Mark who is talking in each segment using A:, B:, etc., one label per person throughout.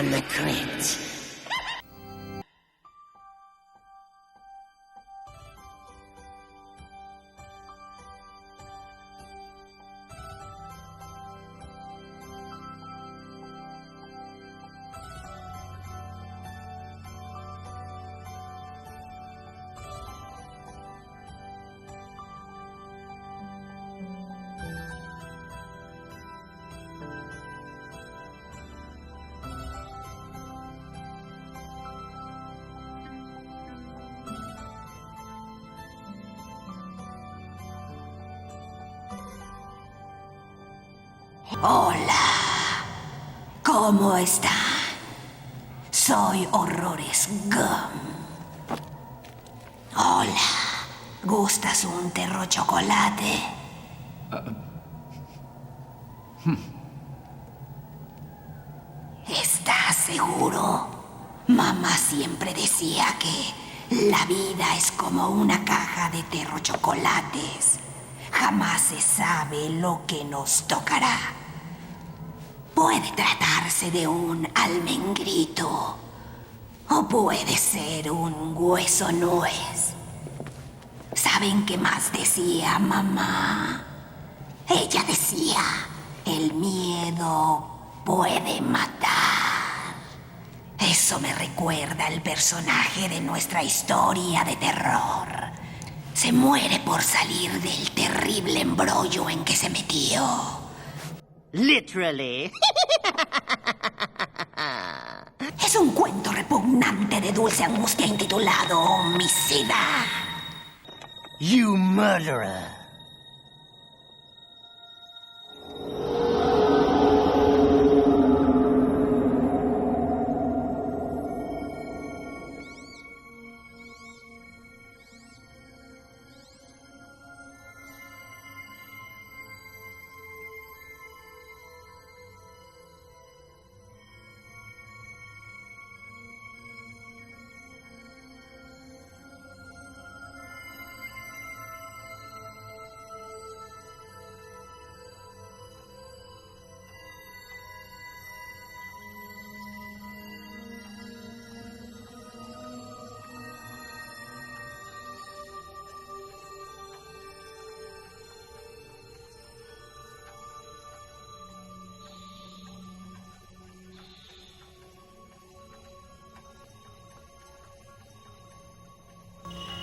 A: from the crypt. Hola, ¿cómo están? Soy Horrores Gum. Hola, ¿gustas un terro chocolate? ¿Estás seguro? Mamá siempre decía que la vida es como una caja de terro chocolates. Jamás se sabe lo que nos tocará. Puede tratarse de un almengrito o puede ser un hueso nuez. ¿Saben qué más decía mamá? Ella decía, el miedo puede matar. Eso me recuerda al personaje de nuestra historia de terror. Se muere por salir del terrible embrollo en que se metió.
B: Literally.
A: Es un cuento repugnante de dulce angustia intitulado Homicida.
B: You murderer.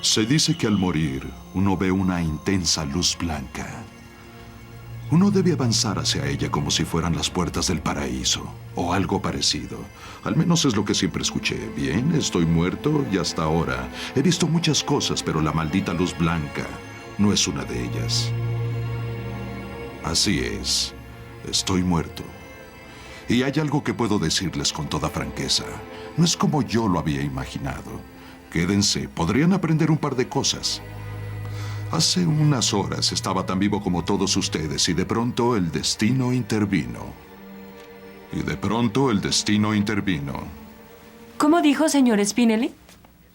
C: Se dice que al morir, uno ve una intensa luz blanca. Uno debe avanzar hacia ella como si fueran las puertas del paraíso, o algo parecido. Al menos es lo que siempre escuché. Bien, estoy muerto y hasta ahora he visto muchas cosas, pero la maldita luz blanca no es una de ellas. Así es, estoy muerto. Y hay algo que puedo decirles con toda franqueza. No es como yo lo había imaginado. Quédense, podrían aprender un par de cosas. Hace unas horas estaba tan vivo como todos ustedes y de pronto el destino intervino.
D: ¿Cómo dijo, señor Spinelli?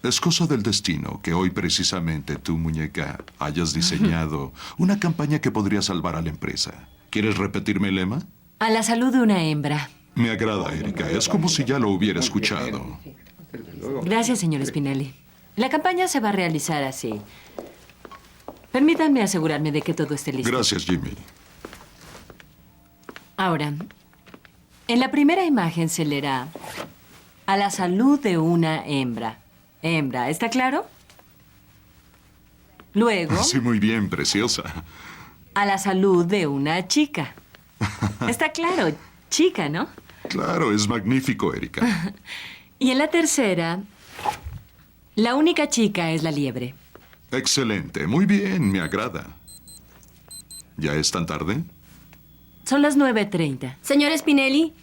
C: Es cosa del destino que hoy precisamente tú, muñeca, hayas diseñado una campaña que podría salvar a la empresa. ¿Quieres repetirme el lema?
D: A la salud de una hembra.
C: Me agrada, Erika. Es como si ya lo hubiera escuchado.
D: Gracias, señor Spinelli. La campaña se va a realizar así. Permítanme asegurarme de que todo esté listo.
C: Gracias, Jimmy.
D: Ahora, en la primera imagen se leerá a la salud de una hembra. Hembra, ¿está claro? Luego,
C: Sí, muy bien, preciosa.
D: a la salud de una chica. Está claro, chica, ¿no?
C: Claro, es magnífico, Erika.
D: Y en la tercera, la única chica es la liebre.
C: Excelente, muy bien, me agrada. ¿Ya es tan tarde?
D: Son las 9:30.
E: Señor Spinelli,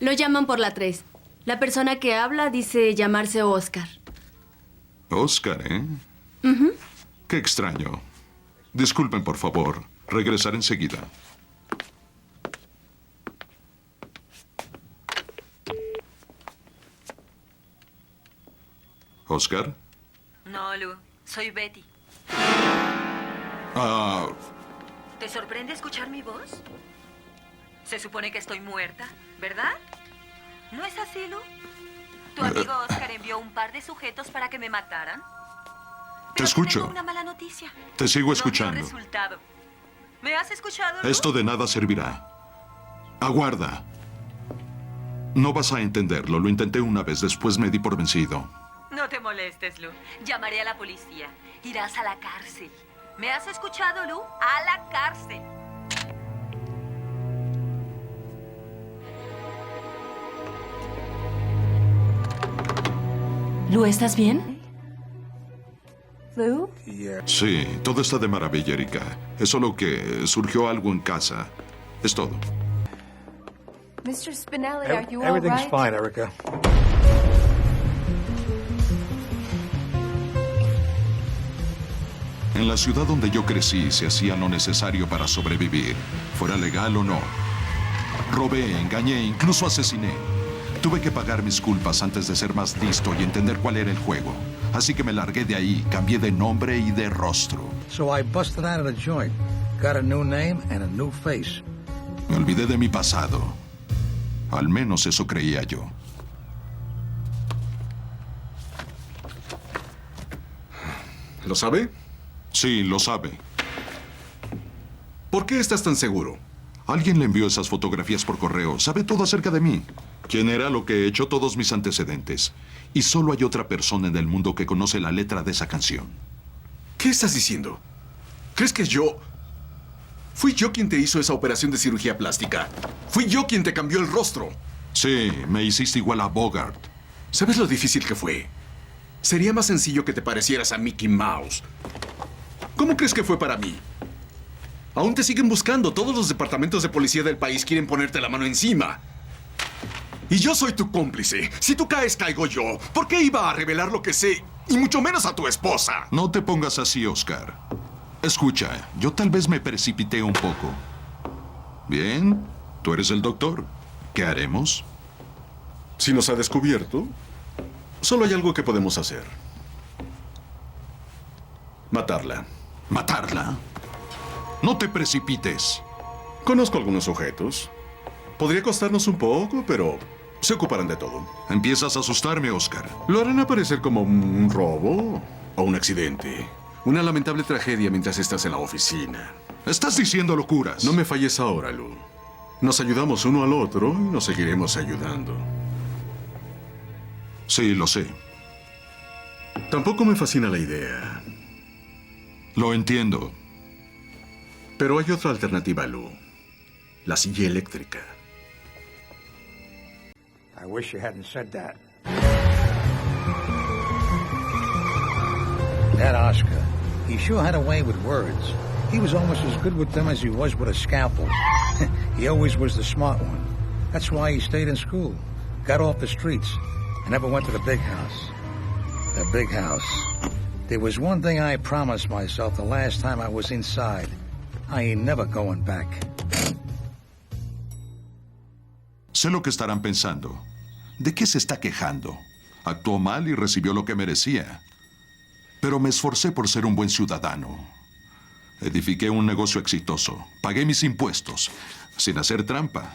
E: lo llaman por la 3. La persona que habla dice llamarse Oscar.
C: Oscar, ¿eh? Qué extraño. Disculpen, por favor. Regresaré enseguida. ¿Oscar?
D: No, Lu. Soy Betty.
C: Ah,
D: ¿Te sorprende escuchar mi voz? Se supone que estoy muerta, ¿verdad?
F: ¿No es así, Lu? ¿Tu amigo Oscar envió un par de sujetos para que me mataran?
C: Te
F: Pero
C: escucho.
F: tengo una mala noticia.
C: Te sigo
F: No
C: escuchando.
F: dio resultado. ¿Me has escuchado, Lu?
C: Esto de nada servirá. Aguarda. No vas a entenderlo. Lo intenté una vez, después me di por vencido.
F: No te molestes, Lu. Llamaré a la policía. Irás a la cárcel. ¿Me has escuchado, Lu? A la cárcel.
D: Lu, ¿estás bien?
E: Lou?
C: Sí, todo está de maravilla, Erika. Es solo que surgió algo en casa. Es todo.
G: Mr. Spinelli, are you all
H: Everything's
G: right?
H: fine, Erica.
C: En la ciudad donde yo crecí se hacía lo necesario para sobrevivir, fuera legal o no. Robé, engañé, incluso asesiné. Tuve que pagar mis culpas antes de ser más listo y entender cuál era el juego. Así que me largué de ahí, cambié de nombre y de rostro.
H: So I busted out of the joint. Got a new name and a new face.
C: Me olvidé de mi pasado. Al menos eso creía yo.
I: ¿Lo sabe?
C: Sí, lo sabe.
I: ¿Por qué estás tan seguro?
C: Alguien le envió esas fotografías por correo. Sabe todo acerca de mí. Quién era, lo que he hecho, todos mis antecedentes. Y solo hay otra persona en el mundo que conoce la letra de esa canción.
I: ¿Qué estás diciendo? ¿Crees que yo... Fui yo quien te hizo esa operación de cirugía plástica? Fui yo quien te cambió el rostro.
C: Sí, me hiciste igual a Bogart.
I: ¿Sabes lo difícil que fue? Sería más sencillo que te parecieras a Mickey Mouse. ¿Cómo crees que fue para mí? Aún te siguen buscando. Todos los departamentos de policía del país quieren ponerte la mano encima. Y yo soy tu cómplice. Si tú caes, caigo yo. ¿Por qué iba a revelar lo que sé? Y mucho menos a tu esposa.
C: No te pongas así, Oscar. Escucha, yo tal vez me precipité un poco. Bien, tú eres el doctor. ¿Qué haremos?
I: Si nos ha descubierto, solo hay algo que podemos hacer. Matarla.
C: ¿Matarla? No te precipites.
I: Conozco algunos sujetos. Podría costarnos un poco, pero se ocuparán de todo.
C: Empiezas a asustarme, Oscar.
I: Lo harán aparecer como un robo o un accidente. Una lamentable tragedia mientras estás en la oficina.
C: Estás diciendo locuras.
I: No me falles ahora, Lu. Nos ayudamos uno al otro y nos seguiremos ayudando.
C: Sí, lo sé.
I: Tampoco me fascina la idea.
C: Lo entiendo.
I: Pero hay otra alternativa, Lu. La silla eléctrica.
H: I wish you hadn't said that. That Oscar, he sure had a way with words. He was almost as good with them as he was with a scalpel. He always was the smart one. That's why he stayed in school, got off the streets, and never went to the big house. The big house. There was one thing I promised myself the last time I was inside. I ain't never going back.
C: Sé lo que estarán pensando. ¿De qué se está quejando? Actuó mal y recibió lo que merecía. Pero me esforcé por ser un buen ciudadano. Edifiqué un negocio exitoso. Pagué mis impuestos, sin hacer trampa.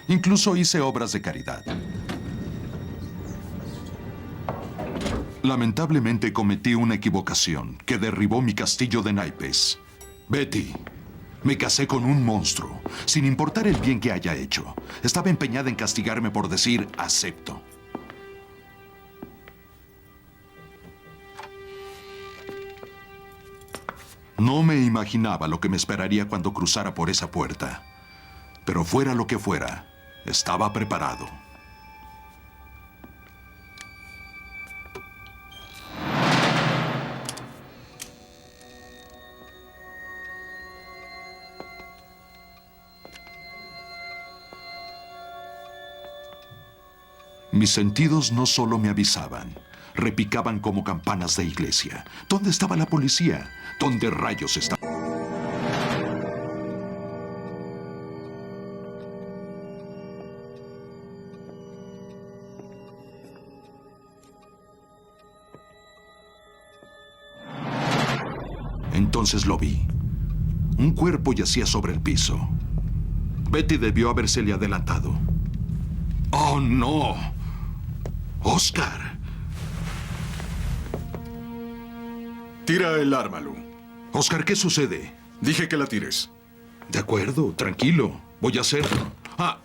C: Incluso hice obras de caridad. Lamentablemente cometí una equivocación que derribó mi castillo de naipes. Betty, me casé con un monstruo, sin importar el bien que haya hecho. Estaba empeñada en castigarme por decir acepto. No me imaginaba lo que me esperaría cuando cruzara por esa puerta. Pero fuera lo que fuera, estaba preparado. Mis sentidos no solo me avisaban, repicaban como campanas de iglesia. ¿Dónde estaba la policía? ¿Dónde rayos estaba? Entonces lo vi. Un cuerpo yacía sobre el piso. Betty debió habérsele adelantado. ¡Oh, no! ¡Oscar!
I: Tira el arma, Lou.
C: Oscar, ¿qué sucede?
I: Dije que la tires.
C: De acuerdo, tranquilo. Voy a hacerlo. ¡Ah!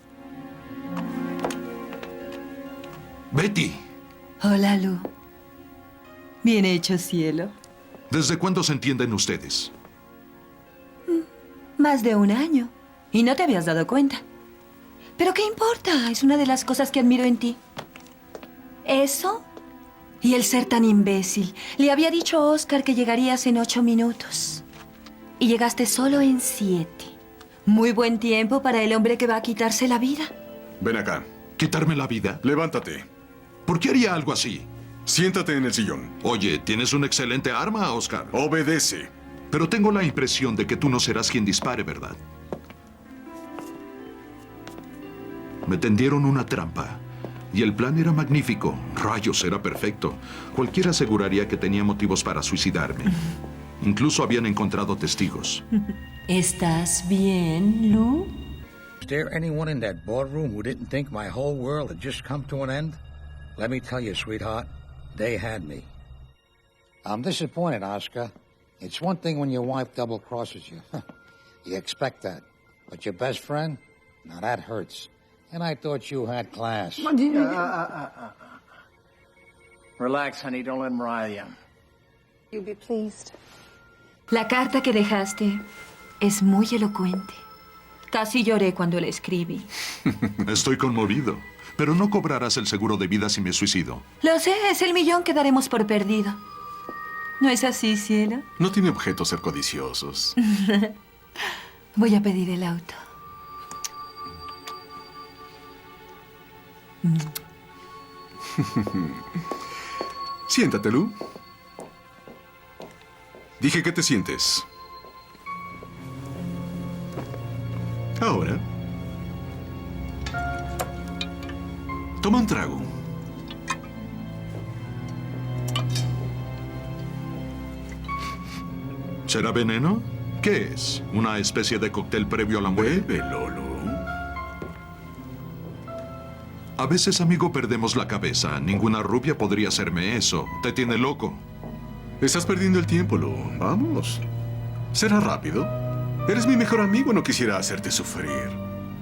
C: Betty,
D: Hola, Lu. Bien hecho, cielo.
C: ¿desde cuándo se entienden ustedes?
D: Más de 1 año. Y no te habías dado cuenta. Pero ¿qué importa? Es una de las cosas que admiro en ti. Eso y el ser tan imbécil. Le había dicho a Oscar que llegarías en 8 minutos. Y llegaste solo en 7. Muy buen tiempo para el hombre que va a quitarse la vida.
I: Ven acá.
C: ¿Quitarme la vida?
I: Levántate.
C: ¿Por qué haría algo así?
I: Siéntate en el sillón.
C: Oye, tienes una excelente arma, Oscar.
I: Obedece.
C: Pero tengo la impresión de que tú no serás quien dispare, ¿verdad? Me tendieron una trampa. Y el plan era magnífico. Rayos, era perfecto. Cualquiera aseguraría que tenía motivos para suicidarme. Incluso habían encontrado testigos.
D: ¿Estás bien, Lu?
H: Is there anyone in that boardroom who didn't think my whole world had just come to an end? Let me tell you, sweetheart, they had me. I'm disappointed, Oscar. It's one thing when your wife double-crosses you. You expect that. But your best friend? Now that hurts. And I thought you had class.
B: Relax, honey. Don't let him rile you.
G: You'll be pleased.
D: La carta que dejaste es muy elocuente. Casi lloré cuando la escribí.
C: Estoy conmovido. Pero no cobrarás el seguro de vida si me suicido.
D: Lo sé, es el millón que daremos por perdido. ¿No es así, cielo?
I: No tiene objeto ser codiciosos.
D: Voy a pedir el auto.
I: Siéntate, Lou. Dije que te sientes. Ahora. Toma un trago.
C: ¿Será veneno? ¿Qué es? ¿Una especie de cóctel previo a la muerte?
I: Bébelo, Lou.
C: A veces, amigo, perdemos la cabeza. Ninguna rubia podría hacerme eso. Te tiene loco.
I: Estás perdiendo el tiempo, Lou. Vamos. Será rápido. Eres mi mejor amigo. No quisiera hacerte sufrir.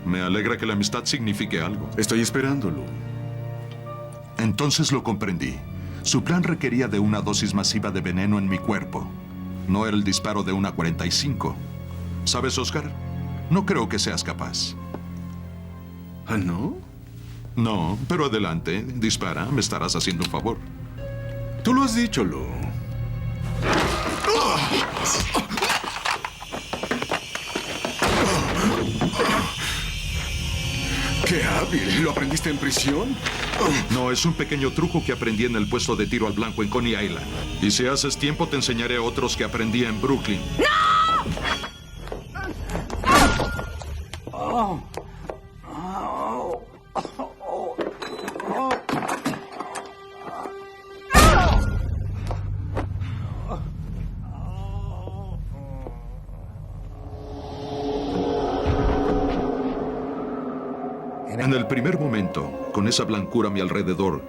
C: Me alegra que la amistad signifique algo.
I: Estoy esperando, Lou.
C: Entonces lo comprendí. Su plan requería de una dosis masiva de veneno en mi cuerpo. No era el disparo de una 45. ¿Sabes, Oscar? No creo que seas capaz.
I: ¿Ah, no?
C: No, pero adelante. Dispara. Me estarás haciendo un favor.
I: Tú lo has dicho, Lou. ¡Qué hábil! ¿Lo aprendiste en prisión?
C: No, es un pequeño truco que aprendí en el puesto de tiro al blanco en Coney Island. Y si haces tiempo, te enseñaré otros que aprendí en Brooklyn. En el primer momento, con esa blancura a mi alrededor,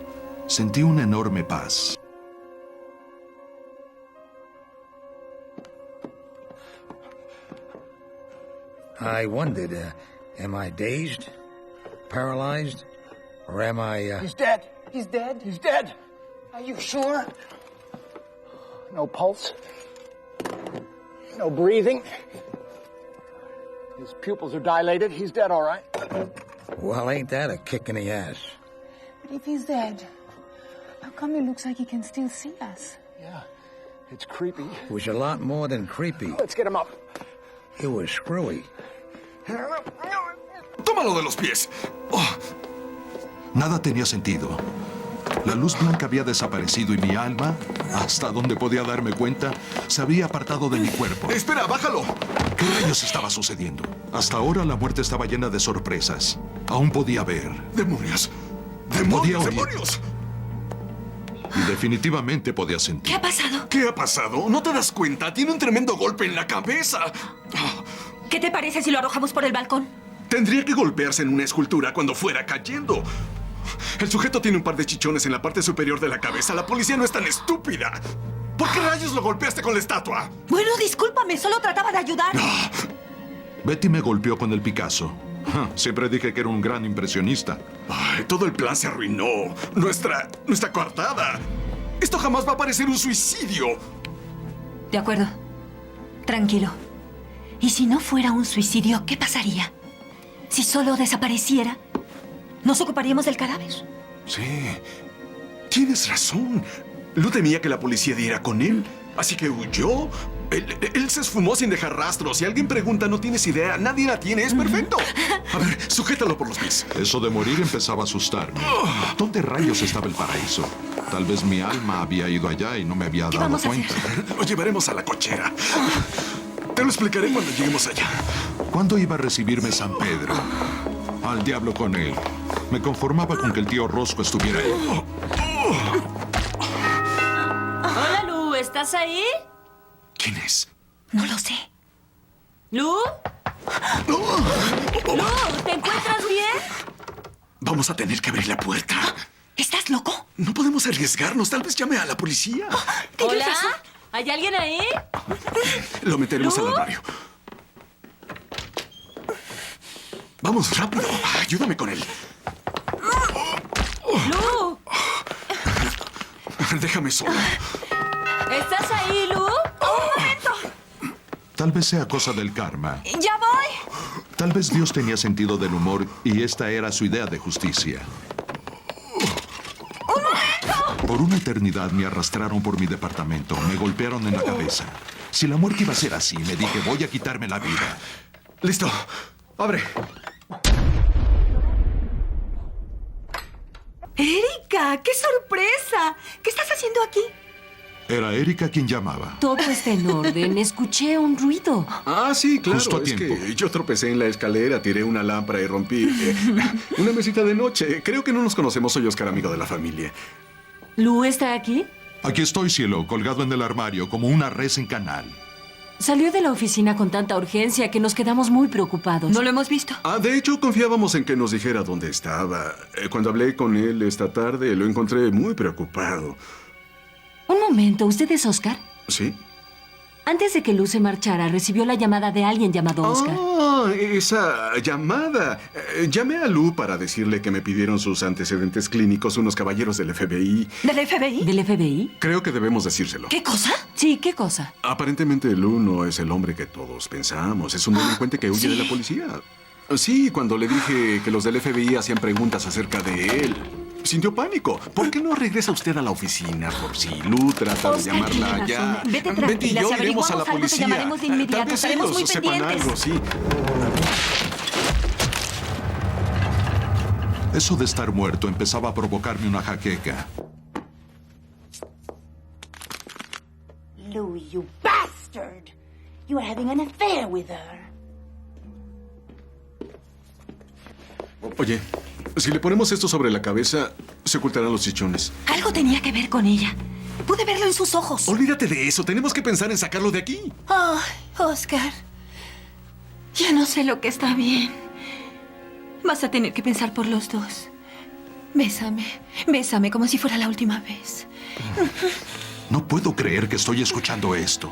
C: sentí una enorme paz.
H: I wondered, am I dazed? Paralyzed? Or am I,
B: He's dead. He's dead. He's dead. Are you sure? No pulse. No breathing. His pupils are dilated. He's dead, all right.
H: Well, ain't that a kick in the ass?
G: But if he's dead, how come it looks like he can still see us?
B: Yeah. It's creepy.
H: It was a lot more than creepy.
B: Let's get him up.
H: It was screwy.
I: ¡Tómalo de los pies! Oh,
C: Nada tenía sentido. La luz blanca había desaparecido y mi alma, hasta donde podía darme cuenta, se había apartado de mi cuerpo.
I: ¡Espera, bájalo!
C: ¿Qué rayos estaba sucediendo? Hasta ahora la muerte estaba llena de sorpresas. Aún podía ver.
I: ¡Demonios!
C: Podía
I: ¡Demonios!
C: oír.
I: ¡Demonios!
C: Y definitivamente podía sentir.
D: ¿Qué ha pasado?
I: ¿Qué ha pasado? ¿No te das cuenta? Tiene un tremendo golpe en la cabeza.
D: ¿Qué te parece si lo arrojamos por el balcón?
I: Tendría que golpearse en una escultura cuando fuera cayendo. El sujeto tiene un par de chichones en la parte superior de la cabeza. La policía no es tan estúpida. ¿Por qué rayos lo golpeaste con la estatua?
D: Bueno, discúlpame, solo trataba de ayudar.
C: Betty me golpeó con el Picasso. Siempre dije que era un gran impresionista.
I: Ay, todo el plan se arruinó. Nuestra coartada. Esto jamás va a parecer un suicidio.
D: De acuerdo. Tranquilo. ¿Y si no fuera un suicidio, qué pasaría? Si solo desapareciera, ¿nos ocuparíamos del cadáver?
I: Sí, tienes razón. Lou temía que la policía diera con él, así que huyó. Él se esfumó sin dejar rastros. Si alguien pregunta, no tienes idea. Nadie la tiene, es perfecto. A ver, sujétalo por los pies.
C: Eso de morir empezaba a asustarme. ¿Dónde rayos estaba el paraíso? Tal vez mi alma había ido allá y no me había dado
D: vamos a
C: cuenta.
I: Lo llevaremos a la cochera. Te lo explicaré cuando lleguemos allá.
C: ¿Cuándo iba a recibirme San Pedro? Al diablo con él. Me conformaba con que el tío Rosco estuviera ahí.
E: Hola, Lu, ¿estás ahí?
I: ¿Quién es?
D: No lo sé.
E: ¿Lu? ¿Lu? ¿Te encuentras bien?
I: Vamos a tener que abrir la puerta.
D: ¿Estás loco?
I: No podemos arriesgarnos. Tal vez llame a la policía.
E: ¿Hola? ¿Hay alguien ahí?
I: Lo meteremos al armario. Vamos, rápido. Ayúdame con él.
E: ¡Lu!
I: Déjame solo.
E: ¿Estás ahí, Lu?
C: Tal vez sea cosa del karma.
D: ¡Ya voy!
C: Tal vez Dios tenía sentido del humor y esta era su idea de justicia. Por una eternidad me arrastraron por mi departamento, me golpearon en la cabeza. Si la muerte iba a ser así, me dije, voy a quitarme la vida.
I: Listo. Abre.
D: ¡Erika! ¡Qué sorpresa! ¿Qué estás haciendo aquí?
C: Era Erika quien llamaba.
E: Todo está en orden. Escuché un ruido.
I: Ah, sí, claro.
C: Justo a
I: es
C: tiempo.
I: que yo tropecé en la escalera, tiré una lámpara y rompí una mesita de noche. Creo que no nos conocemos. Soy Oscar, amigo de la familia.
E: ¿Lu está aquí?
C: Aquí estoy, cielo, colgado en el armario como una res en canal.
E: Salió de la oficina con tanta urgencia que nos quedamos muy preocupados.
D: No lo hemos visto.
I: Ah, de hecho, confiábamos en que nos dijera dónde estaba. Cuando hablé con él esta tarde, lo encontré muy preocupado.
E: Un momento, ¿usted es Oscar?
I: ¿Sí?
E: Antes de que Lu se marchara, recibió la llamada de alguien llamado Oscar.
I: Ah, esa llamada. Llamé a Lu para decirle que me pidieron sus antecedentes clínicos unos caballeros del FBI.
D: ¿Del FBI?
E: ¿Del FBI?
I: Creo que debemos decírselo.
D: ¿Qué cosa?
E: Sí, ¿qué cosa?
I: Aparentemente Lu no es el hombre que todos pensamos. Es un delincuente que huye de la policía. Sí, cuando le dije que los del FBI hacían preguntas acerca de él, sintió pánico. ¿Por qué no regresa usted a la oficina por si Lu trata de
D: Oscar,
I: llamarla
D: tiene
I: ya?
D: razón. Vete
I: Betty y
D: tranquila,
I: yo
D: si
I: iremos a la
D: averiguamos algo, te
I: policía.
D: llamaremos de inmediato.
I: Tal vez
D: Estaremos
I: ellos
D: muy
I: sepan
D: pendientes.
I: algo, sí.
C: Eso de estar muerto empezaba a provocarme una jaqueca.
J: Louis, you bastard! You are having an affair with her.
I: Oye, si le ponemos esto sobre la cabeza, se ocultarán los chichones.
D: Algo tenía que ver con ella. Pude verlo en sus ojos.
I: Olvídate de eso. Tenemos que pensar en sacarlo de aquí.
D: Ay, Oscar. Ya no sé lo que está bien. Vas a tener que pensar por los dos. Bésame. Bésame como si fuera la última vez.
C: No puedo creer que estoy escuchando esto.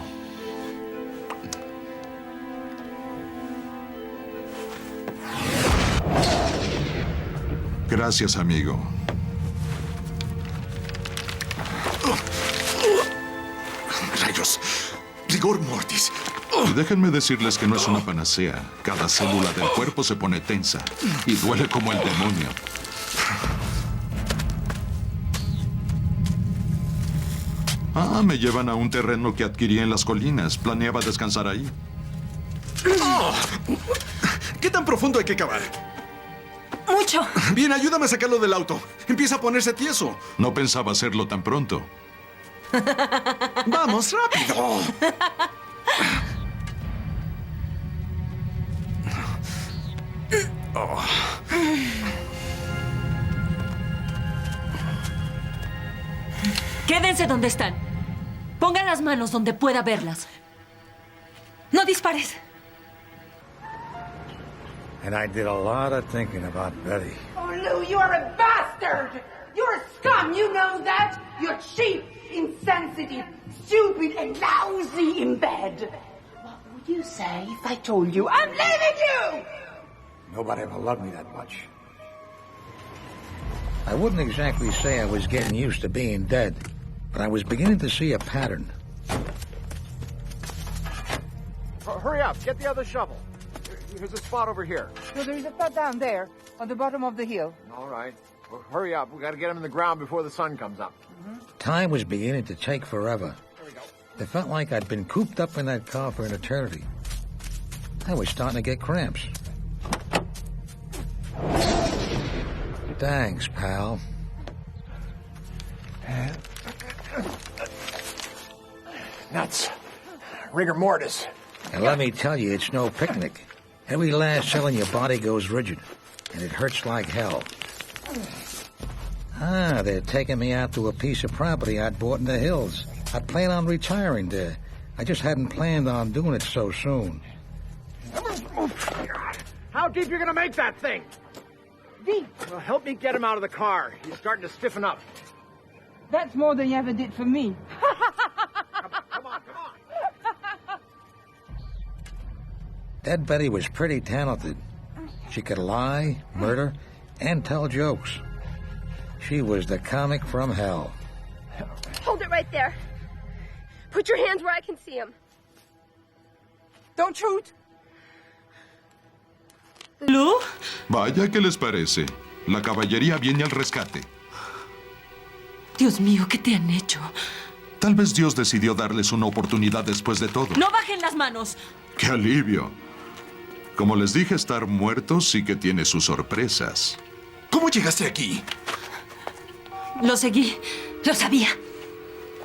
C: Gracias, amigo.
I: Rayos. Rigor mortis.
C: Y déjenme decirles que no es una panacea. Cada célula del cuerpo se pone tensa y duele como el demonio. Ah, me llevan a un terreno que adquirí en las colinas. Planeaba descansar ahí.
I: ¿Qué tan profundo hay que cavar?
D: Mucho.
I: Bien, ayúdame a sacarlo del auto. Empieza a ponerse tieso.
C: No pensaba hacerlo tan pronto.
I: Vamos, rápido.
E: Quédense donde están. Pongan las manos donde pueda verlas.
D: No dispares.
H: And I did a lot of thinking about Betty.
J: Oh, Lou, you are a bastard! You're a scum, you know that? You're cheap, insensitive, stupid, and lousy in bed. What would you say if I told you I'm leaving you?
H: Nobody ever loved me that much. I wouldn't exactly say I was getting used to being dead, but I was beginning to see a pattern.
B: Hurry up, get the other shovel. Here's a spot over here.
G: No, there is a spot down there, on the bottom of the hill.
B: All right. Well, hurry up. We got to get him in the ground before the sun comes up.
H: Time was beginning to take forever. It felt like I'd been cooped up in that car for an eternity. I was starting to get cramps. Thanks, pal.
B: Nuts. Rigor mortis.
H: And let me tell you, it's no picnic. Every last cell in your body goes rigid, and it hurts like hell. Ah, they're taking me out to a piece of property I'd bought in the hills. I plan on retiring there. I just hadn't planned on doing it so soon.
B: How deep you gonna make that thing?
G: Deep.
B: Well, help me get him out of the car. He's starting to stiffen up.
G: That's more than you ever did for me.
B: Come on.
H: Dead Betty was pretty talented. She could lie, murder, and tell jokes. She was the comic from hell.
K: Hold it right there. Put your hands where I can see them.
G: Don't shoot.
D: ¿Lu?
C: Vaya, ¿qué les parece? La caballería viene al rescate.
D: Dios mío, ¿qué te han hecho?
C: Tal vez Dios decidió darles una oportunidad después de todo.
D: ¡No bajen las manos!
C: ¡Qué alivio! Como les dije, estar muertos sí que tiene sus sorpresas.
I: ¿Cómo llegaste aquí?
D: Lo seguí. Lo sabía.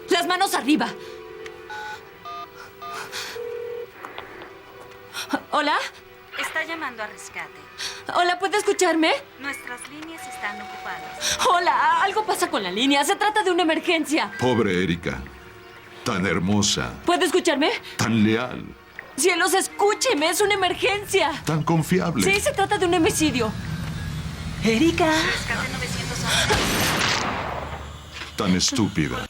D: Las manos arriba. ¿Hola?
F: Está llamando a rescate.
D: Hola, ¿puede escucharme?
F: Nuestras líneas están ocupadas.
D: Hola, algo pasa con la línea. Se trata de una emergencia.
C: Pobre Erika. Tan hermosa.
D: ¿Puede escucharme?
C: Tan leal.
D: Cielos, escúcheme. Es una emergencia.
C: Tan confiable.
D: Sí, se trata de un homicidio. Erika.
F: Rescate 911.
C: Tan estúpida.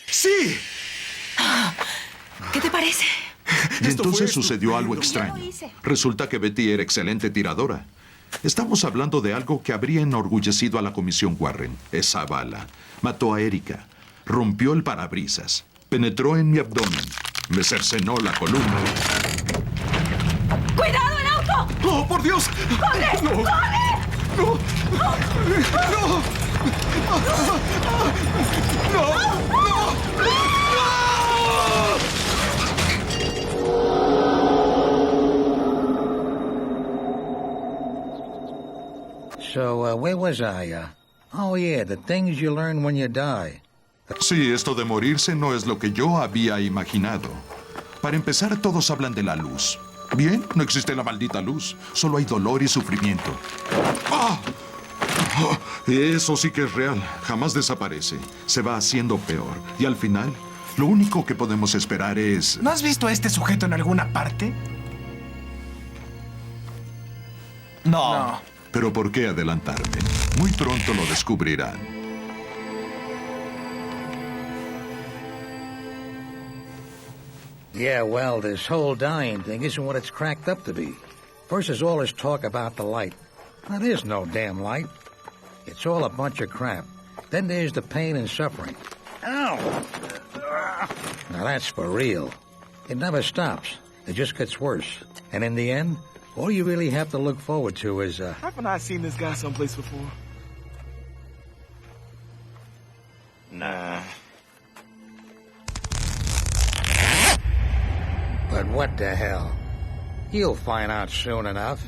I: ¡Sí!
D: ¿Qué te parece?
C: Y entonces
I: fue
C: sucedió algo
D: Yo
C: extraño.
D: lo hice.
C: Resulta que Betty era excelente tiradora. Estamos hablando de algo que habría enorgullecido a la Comisión Warren. Esa bala mató a Erika, rompió el parabrisas, penetró en mi abdomen, me cercenó la columna.
D: ¡Cuidado, el auto!
I: ¡Oh, por Dios!
D: ¡Corre!
I: ¡No!
D: ¡Corre!
I: ¡No!
H: So, where was I? Oh, yeah, the things you learn when you die.
C: Sí, esto de morirse no es lo que yo había imaginado. Para empezar, todos hablan de la luz. Bien, no existe la maldita luz. Solo hay dolor y sufrimiento. ¡Ah! ¡Ah! Eso sí que es real. Jamás desaparece. Se va haciendo peor. Y al final, lo único que podemos esperar es...
L: ¿No has visto a este sujeto en alguna parte? No.
C: Pero ¿por qué adelantarme? Muy pronto lo descubrirán.
H: Yeah, well, this whole dying thing isn't what it's cracked up to be. First, there's all this talk about the light. Now, there's no damn light. It's all a bunch of crap. Then there's the pain and suffering. Ow! Now, that's for real. It never stops. It just gets worse. And in the end, all you really have to look forward to is,
L: Haven't I seen this guy someplace before? Nah.
H: But what the hell? You'll find out soon enough.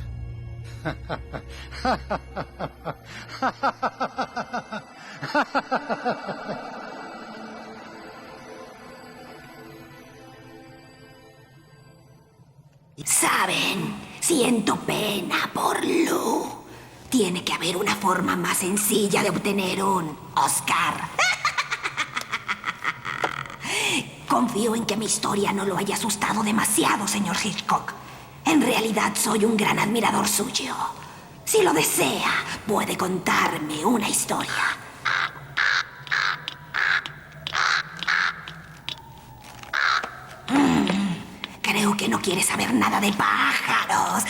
A: ¿Saben? Siento pena por Lou. Tiene que haber una forma más sencilla de obtener un Oscar. Confío en que mi historia no lo haya asustado demasiado, señor Hitchcock. En realidad soy un gran admirador suyo. Si lo desea, puede contarme una historia. Creo que no quiere saber nada de pájaros.